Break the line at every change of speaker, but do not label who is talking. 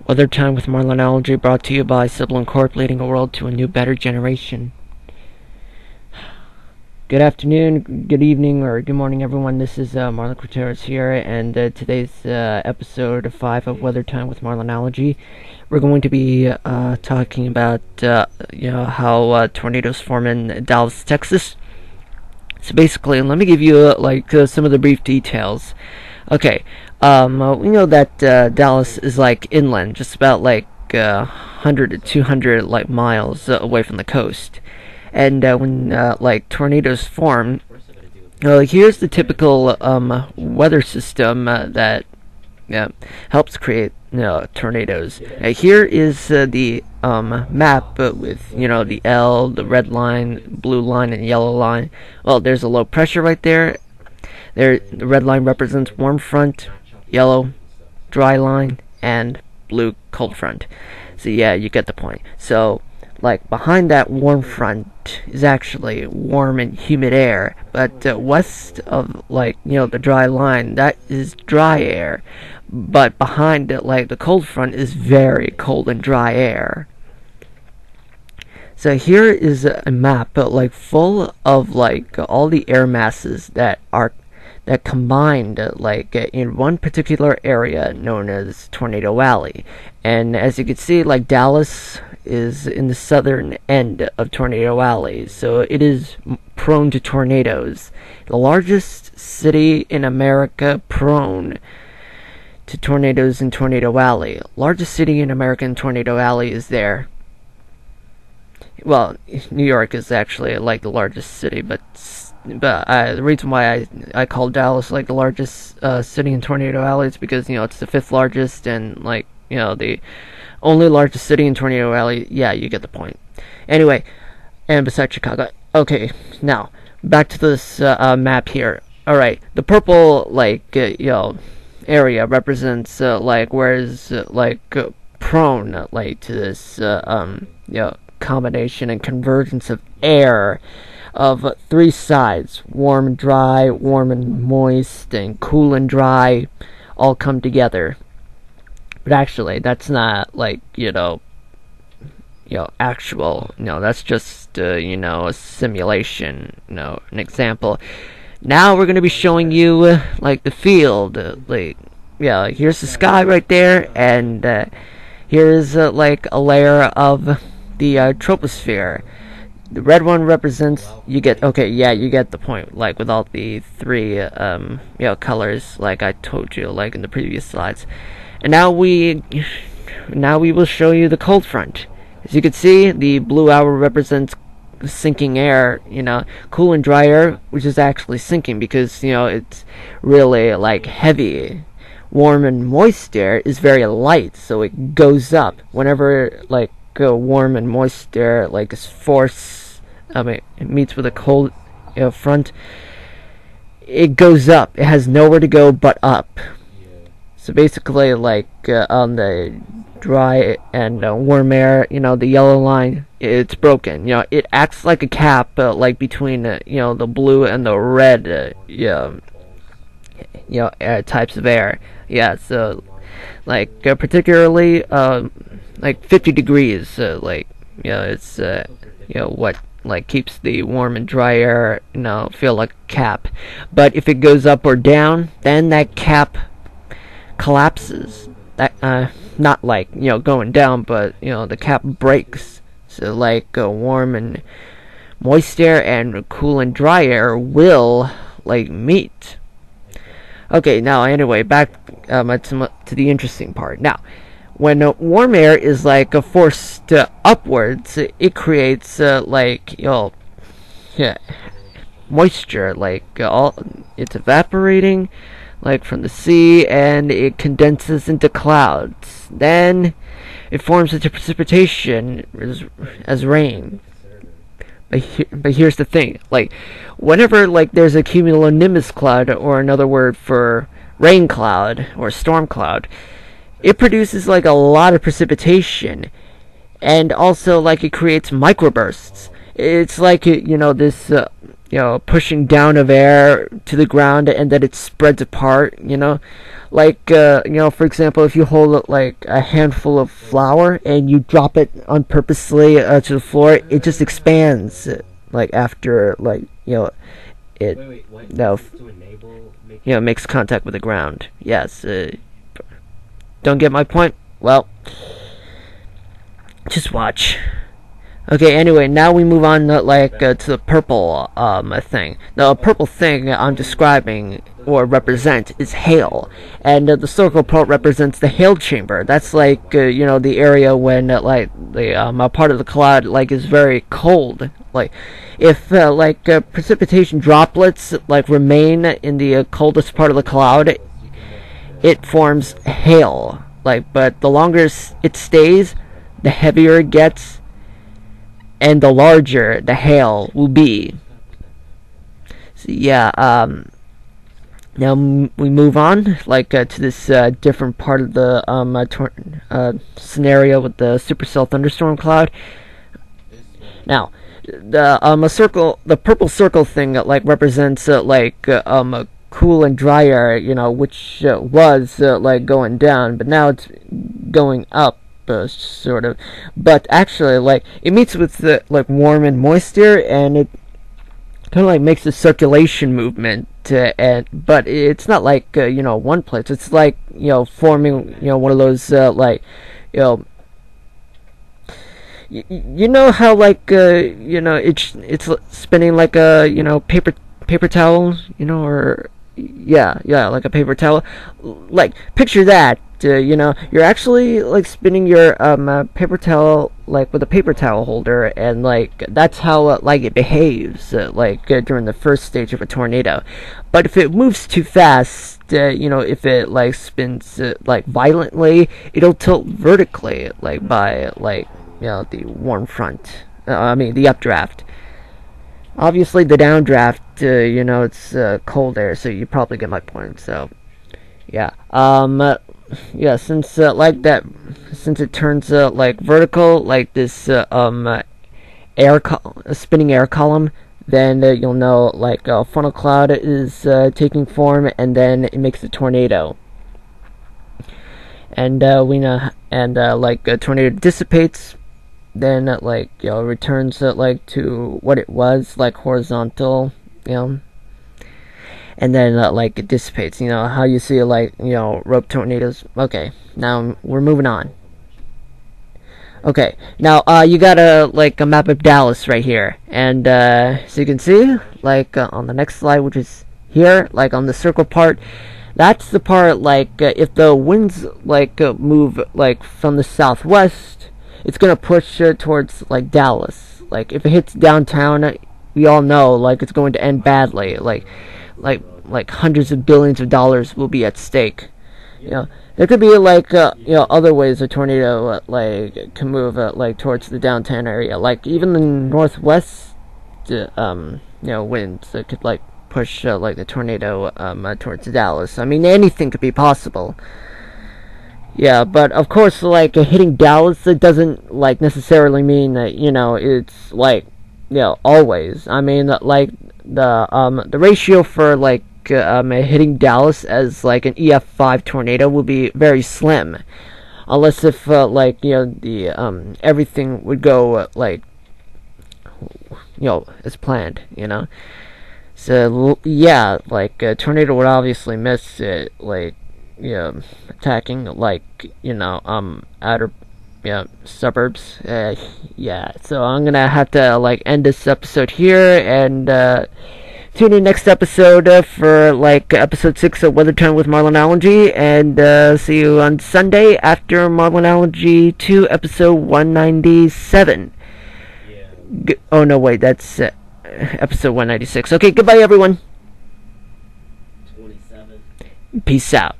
Weathertime with Marlonology, brought to you by Seblon Corp, leading a world to a new, better generation. Good afternoon, good evening, or good morning, everyone. This is Marlon Quinteros here, and today's episode 5 of Weathertime with Marlonology. We're going to be talking about how tornadoes form in Dallas, Texas. So basically, let me give you some of the brief details. Okay, we know that Dallas is inland, just about 100 to 200 miles away from the coast. And when tornadoes form, here's the typical weather system that helps create tornadoes. Here is the map with the L, the red line, blue line, and yellow line. Well, there's a low pressure right there. The red line represents warm front, yellow dry line, and blue cold front. So yeah, you get the point. So behind that warm front is actually warm and humid air, but west of the dry line, that is dry air, but behind it the cold front is very cold and dry air. So here is a map full of all the air masses that combined in one particular area known as Tornado Alley. And as you can see, Dallas is in the southern end of Tornado Alley, so it is prone to tornadoes. The largest city in America prone to tornadoes in Tornado Alley. Largest city in America in Tornado Alley is there. Well, New York is actually the largest city, but the reason why I call Dallas the largest city in Tornado Alley is because it's the fifth largest and the only largest city in Tornado Alley. Yeah, you get the point. Anyway, and besides Chicago. Okay, now back to this map here. All right, the purple area represents where is prone to this combination and convergence of air of three sides: warm and dry, warm and moist, and cool and dry, all come together. But actually, that's not actual. No, that's just a simulation. An example. Now we're gonna be showing you the field. Here's the sky right there, and here's a layer of the troposphere. The red one represents, you get the point, with all the three colors I told you in the previous slides. And now we will show you the cold front. As you can see, the blue hour represents sinking air, cool and dry air, which is actually sinking because it's really heavy. Warm and moist air is very light, so it goes up whenever warm and moist air is forced. It meets with a cold front. It goes up. It has nowhere to go but up. So basically, on the dry and warm air, the yellow line, it's broken. It acts like a cap, between the blue and the red, types of air. Yeah, so particularly 50 degrees, it's what keeps the warm and dry air feel like a cap. But if it goes up or down, then that cap collapses. That not going down, but the cap breaks. So warm and moist air and cool and dry air will meet. Okay, now anyway, back to the interesting part. Now, when warm air is forced upwards, it creates moisture, it's evaporating from the sea, and it condenses into clouds. Then it forms into precipitation as rain. But here's the thing, whenever there's a cumulonimbus cloud, or another word for rain cloud or storm cloud, it produces a lot of precipitation, and also it creates microbursts. It's this pushing down of air to the ground, and then it spreads apart. Like for example, if you hold like a handful of flour and you drop it unpurposely to the floor, it just expands. Like after it makes contact with the ground. Yes. Don't get my point? Well, just watch. Okay, anyway, now we move on to the purple thing. The purple thing I'm describing or represent is hail, and the circle part represents the hail chamber. That's the area when the part of the cloud is very cold. If precipitation droplets remain in the coldest part of the cloud, it forms hail. But the longer it stays, the heavier it gets, and the larger the hail will be. So yeah, now we move on to this different part of the scenario with the supercell thunderstorm cloud. Now, the purple circle thing represents a cool and dry air, which was going down, but now it's going up. Sort of, but actually, it meets with the warm and moist air, and it kind of makes a circulation movement. But it's not one place. It's forming one of those how it's spinning like a paper towel, or like a paper towel. Picture that. You're actually spinning your paper towel with a paper towel holder, and that's how it behaves during the first stage of a tornado. But if it moves too fast, if it spins violently, it'll tilt vertically by the warm front. The updraft. Obviously, the downdraft, it's cold air, so you probably get my point. So, yeah. Yeah, since since it turns vertical, this spinning air column, then you'll know a funnel cloud is taking form, and then it makes a tornado. And we know, and a tornado dissipates, then returns to what it was, horizontal, and then it dissipates. How you see rope tornadoes. Okay, now we're moving on. Okay, now you got a map of Dallas right here, and so you can see on the next slide, which is here, on the circle part, that's the part if the winds move from the southwest, it's gonna push towards Dallas. If it hits downtown, we all know it's going to end badly. Hundreds of billions of dollars will be at stake. There could be other ways a tornado can move towards the downtown area. Even the northwest winds that could push the tornado towards Dallas. Anything could be possible. Yeah, but of course hitting Dallas, it doesn't necessarily mean that it's always. The ratio for hitting Dallas as an EF5 tornado will be very slim, unless if the everything would go as planned. So yeah, a tornado would obviously miss it, attacking outer suburbs. Yeah, so I'm gonna have to end this episode here, and tune in next episode for episode 6 of Weathertime with Marlonology, and see you on Sunday after Marlonology 2 episode 197. Oh no, wait, that's episode 196. Okay, goodbye everyone. 27. Peace out.